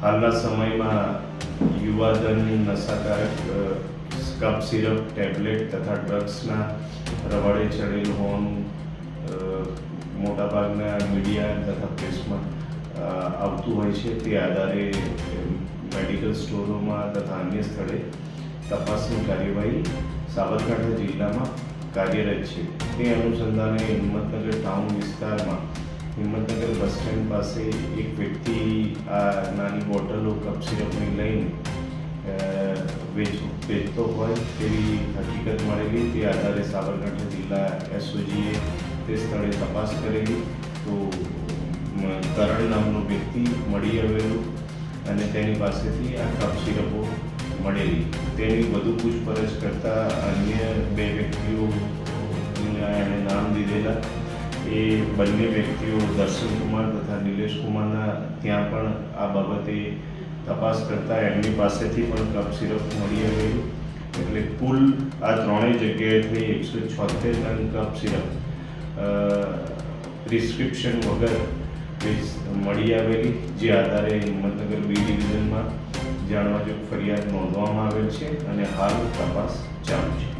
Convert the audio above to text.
હાલના સમયમાં યુવાધન નશાકારક કફ syrup, tablet તથા ડ્રગ્સના રવાડે ચડેલ હોવાનું મોટાભાગના મીડિયા તથા પ્રેસમાં આવતું હોય છે. તે આધારે મેડિકલ સ્ટોરોમાં તથા અન્ય સ્થળે તપાસની કાર્યવાહી સાબરકાંઠા જિલ્લામાં કાર્યરત છે. તે અનુસંધાને હિંમતનગર ટાઉન વિસ્તારમાં હિંમતનગર બસ સ્ટેન્ડ પાસે એક વ્યક્તિ આ નાની બોટલો કફ સિરપની લઈને વેચતો હોય તેવી હકીકત મળેલી. તે આધારે સાબરકાંઠા જિલ્લા એસઓજીએ તે સ્થળે તપાસ કરેલી તો કરણ નામનો વ્યક્તિ મળી આવેલો અને તેની પાસેથી આ કફ સિરપો મળેલી. તેની વધુ પૂછપરછ કરતાં અન્ય બે વ્યક્તિઓ એણે નામ દીધેલા. એ બંને વ્યક્તિઓ દર્શનકુમાર તથા નિલેશકુમારના ત્યાં પણ આ બાબતે તપાસ કરતાં એમની પાસેથી પણ કફ સિરપ મળી આવેલું. એટલે કુલ આ ત્રણેય જગ્યાએથી 176 ટન કફ સિરપ પ્રિસ્ક્રિપ્શન વગર મળી આવેલી, જે આધારે હિંમતનગર બી ડિવિઝનમાં જાણવાજોગ ફરિયાદ નોંધવામાં આવેલ છે અને હાલ તપાસ ચાલુ છે.